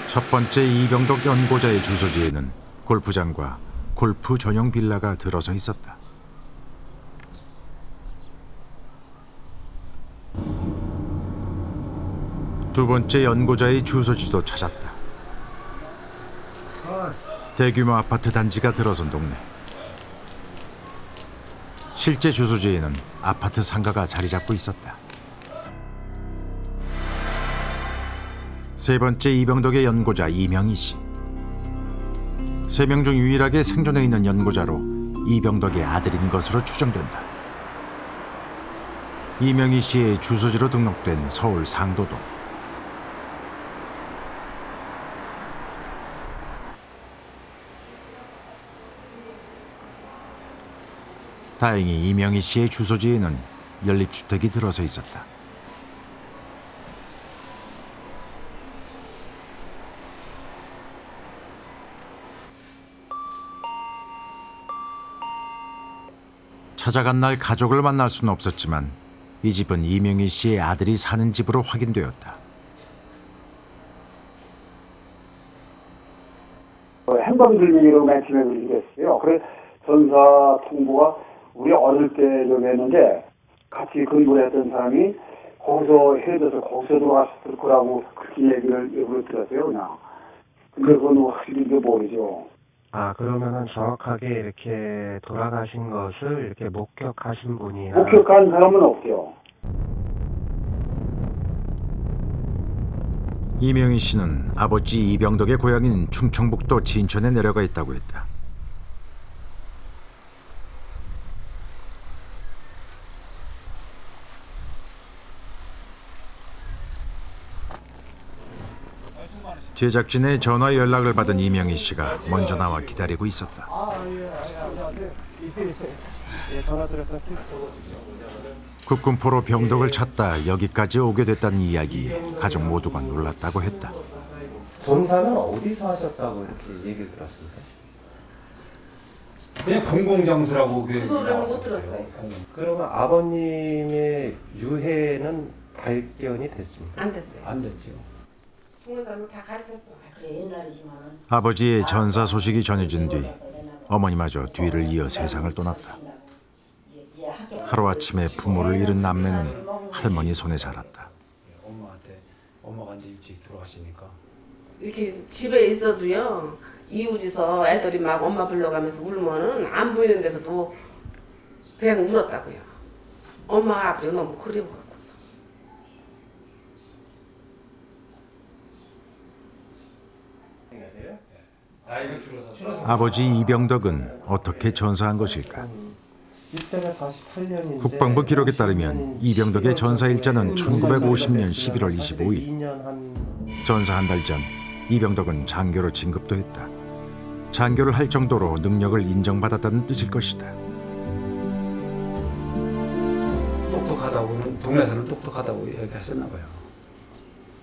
첫 번째 이병덕 연고자의 주소지에는 골프장과 골프 전용 빌라가 들어서 있었다. 두 번째 연고자의 주소지도 찾았다. 대규모 아파트 단지가 들어선 동네. 실제 주소지에는 아파트 상가가 자리 잡고 있었다. 세 번째 이병덕의 연고자 이명희 씨. 3명 중 유일하게 생존해 있는 연고자로 이병덕의 아들인 것으로 추정된다. 이명희 씨의 주소지로 등록된 서울 상도동. 다행히 이명희 씨의 주소지에는 연립주택이 들어서 있었다. 찾아간 날 가족을 만날 수는 없었지만 이 집은 이명희 씨의 아들이 사는 집으로 확인되었다. 행방불명이라고 맨 처음에 그랬어요. 그래서 전사 통보가 우리 어릴 때 여기 했는데 같이 근무를 했던 사람이 거기서 헤어져서 거기서 돌아갔을 거라고 그렇게 얘기를 들었어요, 그냥. 근데 그건 확실히 모르죠. 아, 그러면은 정확하게 이렇게 돌아가신 것을 이렇게 목격하신 분이나 목격한 사람은 없대요. 이명희 씨는 아버지 이병덕의 고향인 충청북도 진천에 내려가 있다고 했다. 제작진의 전화 연락을 받은 이명희 씨가 먼저 나와 기다리고 있었다. 전화 드렸어요. 국군포로 병덕을 찾다 여기까지 오게 됐다는 이야기에 가족 모두가 놀랐다고 했다. 전사는 어디서 하셨다고 이렇게 얘기를 들었습니까? 그냥 공공장소라고 그 소리는 못 들었어요. 그러면 아버님의 유해는 발견이 됐습니까? 안 됐어요. 안 됐죠. 동네사람 다 가르쳤어. 그래 옛날이지만은. 아버지의 전사 소식이 전해진 뒤 어머니마저 뒤를 이어 세상을 떠났다. 하루아침에 부모를 잃은 남매는 할머니 손에 자랐다. 엄마한테 엄마가 이제 일찍 돌아가시니까. 이렇게 집에 있어도요, 이웃에서 애들이 막 엄마 불러가면서 울면은 안 보이는 데서도 그냥 울었다고요. 엄마가 아버지가 너무 그리워갖고서. 아버지 이병덕은 어떻게 전사한 것일까? 이때가 48년인데 국방부 기록에 따르면 이병덕의 전사 일자는 1950년 11월 25일. 2년 한 전사 한 달 전 이병덕은 장교로 진급도 했다. 장교를 할 정도로 능력을 인정받았다는 뜻일 것이다. 똑똑하다고는 동네에서는 똑똑하다고 얘기하셨나 봐요.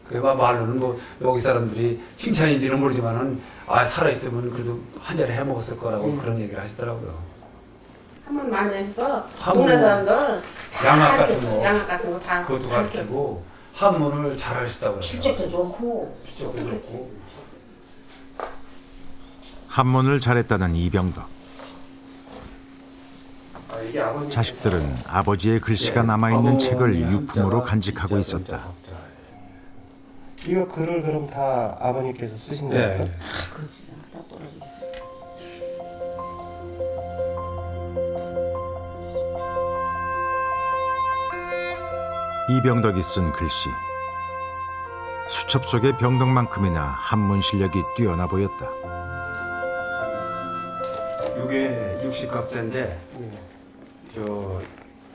그 말로는 뭐 여기 사람들이 칭찬인지는 모르지만은 살아 있으면 그래도 한 자리 해 먹었을 거라고 그런 얘기를 하시더라고요. 한번 많이 해서 한문, 동네 사람들 양악 같은 거, 양악 같은 거 다 그것도 가르치고 한문을 잘 하시다고 그래요. 실적도 좋고. 실적도 좋고. 한문을 잘했다는 이병덕. 자식들은 아버지의 글씨가 남아있는 책을 유품으로 간직하고 있었다. 이거 글을 그럼 다 아버님께서 쓰신 거예요? 네. 그렇지, 다 떨어져 있어. 이병덕이 쓴 글씨. 수첩 속의 병덕만큼이나 한문 실력이 뛰어나 보였다. 이게 60갑 때인데 저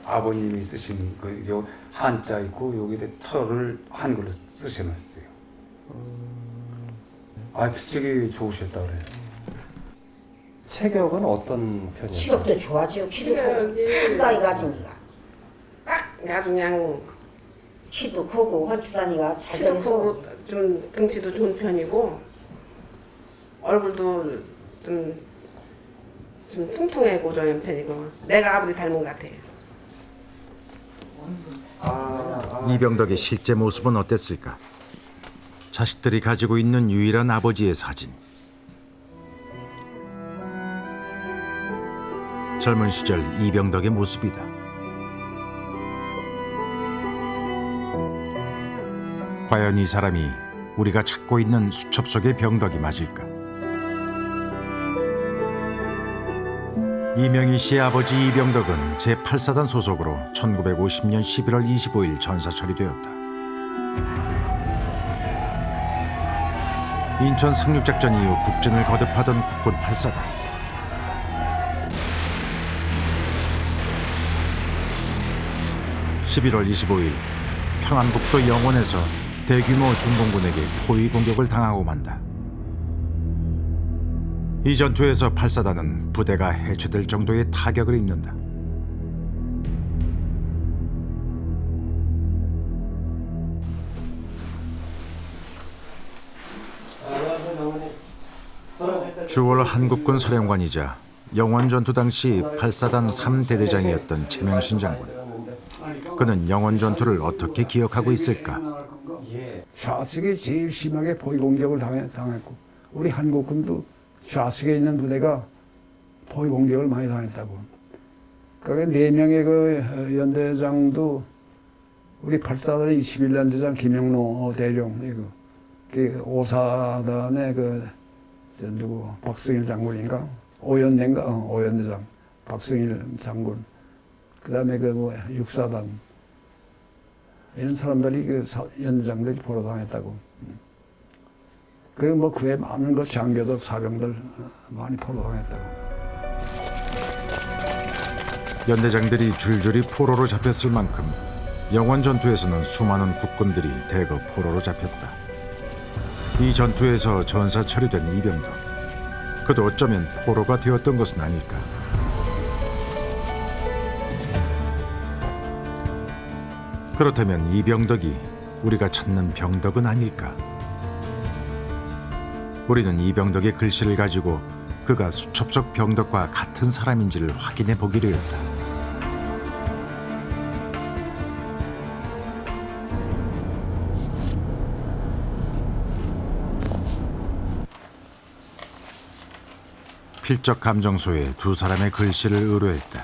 아버님이 쓰신 요 한자 있고 여기에 털을 한글로 쓰셔놨어요. 필적이 좋으셨다 그래요. 체격은 어떤 편이에요? 체격도 좋아지고 키도 크고 큰 가지니까 딱 아주 그냥 키도 크고 훤출하니까 잘생겨서 좀 등치도 좋은 편이고 얼굴도 좀 퉁퉁해 고정한 편이고 내가 아버지 닮은 것 같아요. 이병덕의 실제 모습은 어땠을까? 자식들이 가지고 있는 유일한 아버지의 사진. 젊은 시절 이병덕의 모습이다. 과연 이 사람이 우리가 찾고 있는 수첩 속의 병덕이 맞을까? 이명희 씨의 아버지 이병덕은 제8사단 소속으로 1950년 11월 25일 전사 처리되었다. 인천 상륙작전 이후 북진을 거듭하던 국군 8사단. (11월 25일) 평안북도 영원에서 대규모 중공군에게 포위 공격을 당하고 만다. 이 전투에서 8사단은 부대가 해체될 정도의 타격을 입는다. 주월 한국군 사령관이자 영원전투 당시 8사단 3대대장이었던 최명신 장군. 그는 영원전투를 어떻게 기억하고 있을까? 좌측에 제일 심하게 포위 공격을 당했고 우리 한국군도 좌측에 있는 부대가 포위 공격을 많이 당했다고. 그러니까 4명의 그 연대장도 우리 8사단의 21연대장 김영로 대령, 그 5사단의 누구 박승일 장군인가? 오연대인가? 오연대장 박승일 장군. 그다음에 6사단 이런 사람들이 연대장들이 포로 당했다고. 그에 많은 장교들, 사병들 많이 포로 당했다고. 연대장들이 줄줄이 포로로 잡혔을 만큼 영원 전투에서는 수많은 국군들이 대거 포로로 잡혔다. 이 전투에서 전사 처리된 이병덕. 그도 어쩌면 포로가 되었던 것은 아닐까. 그렇다면 이병덕이 우리가 찾는 병덕은 아닐까? 우리는 이병덕의 글씨를 가지고 그가 수첩 속 병덕과 같은 사람인지를 확인해 보기로 했다. 필적 감정소에 두 사람의 글씨를 의뢰했다.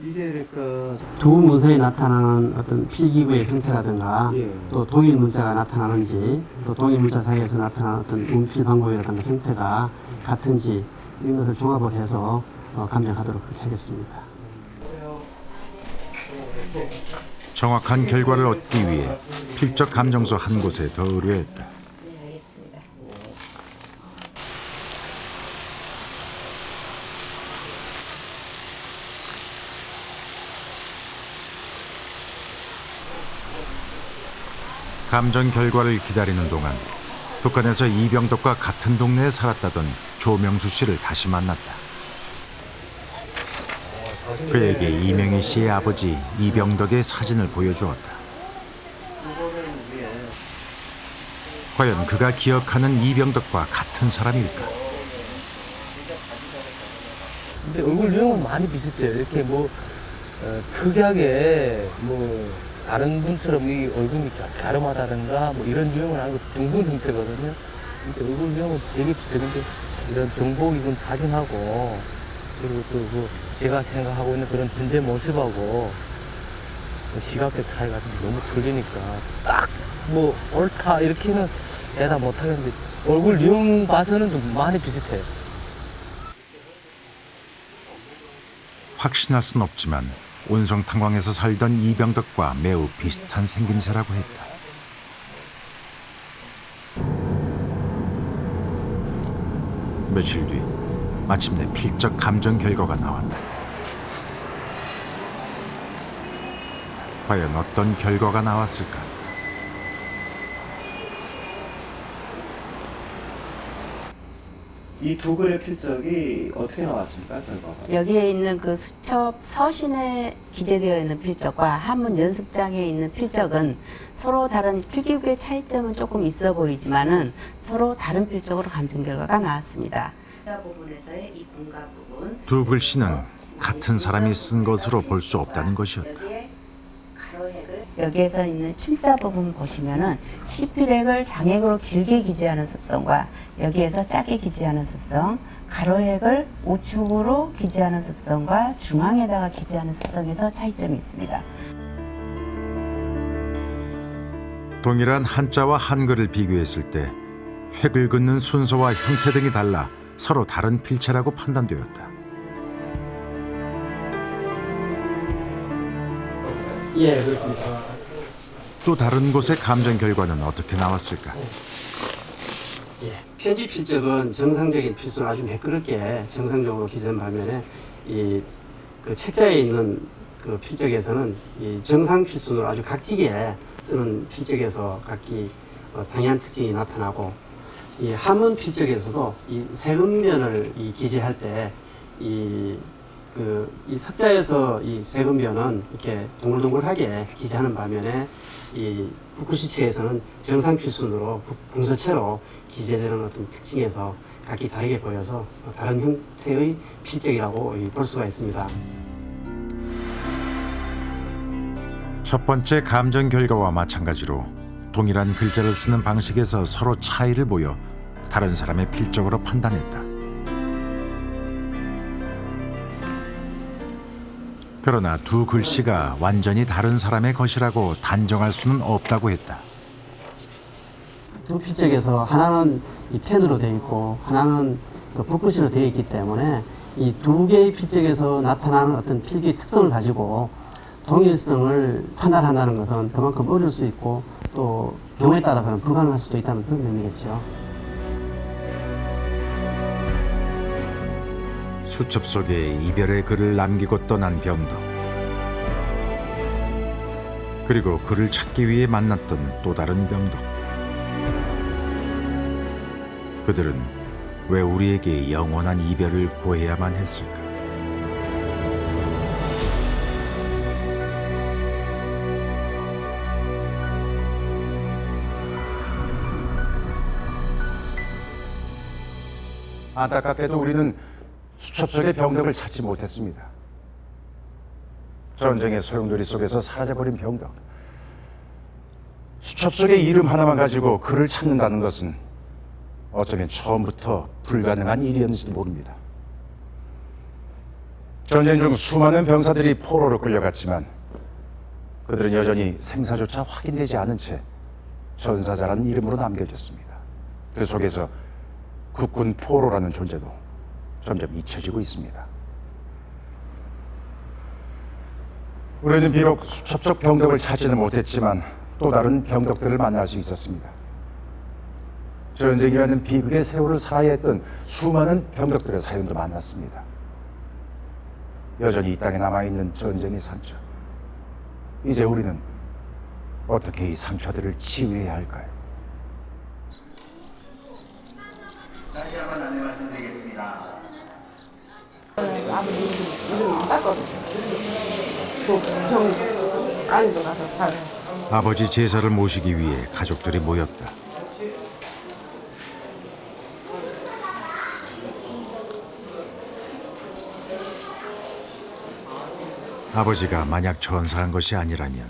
이게 그러니까 두 문서에 나타나는 어떤 필기구의 형태라든가 또 동일 문자가 나타나는지 또 동일 문자 사이에서 나타나는 어떤 운필 방법이라든가 형태가 같은지 이런 것을 종합을 해서 감정하도록 그렇게 하겠습니다. 정확한 결과를 얻기 위해 필적 감정서 한 곳에 더 의뢰했다. 감정 결과를 기다리는 동안 북한에서 이병덕과 같은 동네에 살았다던 조명수 씨를 다시 만났다. 그에게 이명희 씨의 아버지 이병덕의 사진을 보여주었다. 과연 그가 기억하는 이병덕과 같은 사람일까? 근데 얼굴 유형은 많이 비슷해요. 이렇게 뭐 특이하게 뭐 다른 분처럼 이 얼굴이 갸름하다든가 뭐 이런 유형은 아니고 둥근 형태거든요. 근데 얼굴 유형은 되게 비슷해요. 근데 이런 정복 입은 사진하고 그리고 또 그 제가 생각하고 있는 그런 현재 모습하고 시각적 차이가 좀 너무 틀리니까 딱 뭐 옳다 이렇게는 대답 못 하겠는데 얼굴 유형 봐서는 좀 많이 비슷해요. 확신할 순 없지만 온성탄광에서 살던 이병덕과 매우 비슷한 생김새라고 했다. 며칠 뒤 마침내 필적 감정 결과가 나왔다. 과연 어떤 결과가 나왔을까? 이 두 글의 필적이 어떻게 나왔습니까, 결과가? 여기에 있는 그 수첩 서신에 기재되어 있는 필적과 한문 연습장에 있는 필적은 서로 다른 필기구의 차이점은 조금 있어 보이지만은 서로 다른 필적으로 감정 결과가 나왔습니다. 부분에서의 이 공과 부분 두 글씨는 같은 사람이 쓴 것으로 볼 수 없다는 것이었다. 여기에서 있는 춘자 부분 보시면은 시필액을 장액으로 길게 기재하는 습성과 여기에서 짧게 기재하는 습성, 가로액을 우측으로 기재하는 습성과 중앙에다가 기재하는 습성에서 차이점이 있습니다. 동일한 한자와 한글을 비교했을 때 획을 긋는 순서와 형태 등이 달라 서로 다른 필체라고 판단되었다. 예, 그렇습니다. 또 다른 곳의 감정 결과는 어떻게 나왔을까? 예, 편지 필적은 정상적인 필수는 아주 매끄럽게 정상적으로 기재한 반면에 그 책자에 있는 그 필적에서는 이 정상 필순으로 아주 각지게 쓰는 필적에서 각기 상이한 특징이 나타나고 이 한문 필적에서도 이 세금면을 기재할 때 이 석자에서 이 세금면은 이렇게 동글동글하게 기재하는 반면에 이 북구시체에서는 정상 필순으로 궁서체로 기재되는 어떤 특징에서 각기 다르게 보여서 다른 형태의 필적이라고 볼 수가 있습니다. 첫 번째 감정 결과와 마찬가지로 동일한 글자를 쓰는 방식에서 서로 차이를 보여 다른 사람의 필적으로 판단했다. 그러나 두 글씨가 완전히 다른 사람의 것이라고 단정할 수는 없다고 했다. 두 필적에서 하나는 이 펜으로 되어 있고 하나는 그 붓글씨로 되어 있기 때문에 이 두 개의 필적에서 나타나는 어떤 필기의 특성을 가지고 동일성을 판단한다는 것은 그만큼 어려울 수 있고 또 경우에 따라서는 불가능할 수도 있다는 그런 의미겠죠. 수첩 속에 이별의 글을 남기고 떠난 병덕. 그리고 그를 찾기 위해 만났던 또 다른 병덕. 그들은 왜 우리에게 영원한 이별을 고해야만 했을까? 안타깝게도 우리는 수첩 속의 병덕을 찾지 못했습니다. 전쟁의 소용돌이 속에서 사라져버린 병덕. 수첩 속의 이름 하나만 가지고 그를 찾는다는 것은 어쩌면 처음부터 불가능한 일이었는지도 모릅니다. 전쟁 중 수많은 병사들이 포로로 끌려갔지만 그들은 여전히 생사조차 확인되지 않은 채 전사자라는 이름으로 남겨졌습니다. 그 속에서 국군 포로라는 존재도 점점 잊혀지고 있습니다. 우리는 비록 수첩속 병덕을 찾지는 못했지만 또 다른 병덕들을 만날 수 있었습니다. 전쟁이라는 비극의 세월을 살아야 했던 수많은 병덕들의 사연도 만났습니다. 여전히 이 땅에 남아있는 전쟁의 상처. 이제 우리는 어떻게 이 상처들을 치유해야 할까요? 다시 한번 안내 말씀드리겠습니다. 아버지 이름 땄거든. 그병 안에도 가서 살. 아버지 제사를 모시기 위해 가족들이 모였다. 아버지가 만약 전사한 것이 아니라면,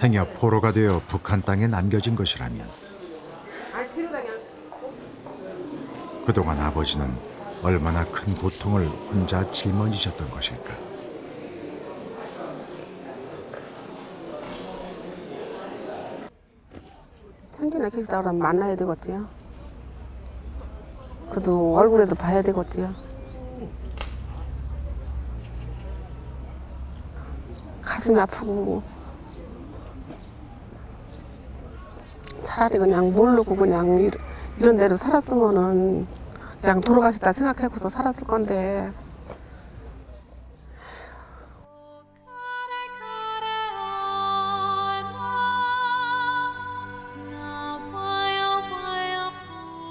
행여 포로가 되어 북한 땅에 남겨진 것이라면, 그동안 아버지는 얼마나 큰 고통을 혼자 짊어지셨던 것일까. 생전에 계시다 그러면 만나야 되겠지요. 그래도 얼굴에도 봐야 되겠지요. 가슴이 아프고 차라리 그냥 모르고 그냥 이런 대로 살았으면은 그냥 돌아가셨다 생각하고서 살았을 건데.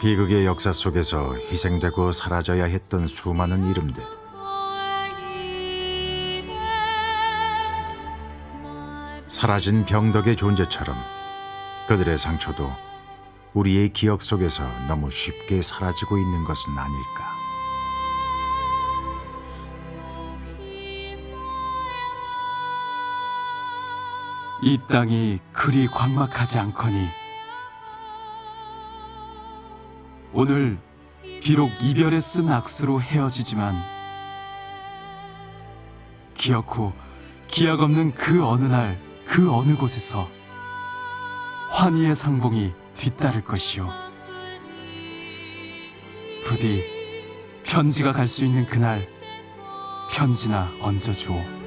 비극의 역사 속에서 희생되고 사라져야 했던 수많은 이름들. 사라진 병덕의 존재처럼 그들의 상처도 우리의 기억 속에서 너무 쉽게 사라지고 있는 것은 아닐까. 이 땅이 그리 광막하지 않거니 오늘 비록 이별에 쓴 악수로 헤어지지만 기어코 기약 없는 그 어느 날 그 어느 곳에서 환희의 상봉이 뒤따를 것이요. 부디 편지가 갈 수 있는 그날 편지나 얹어주오.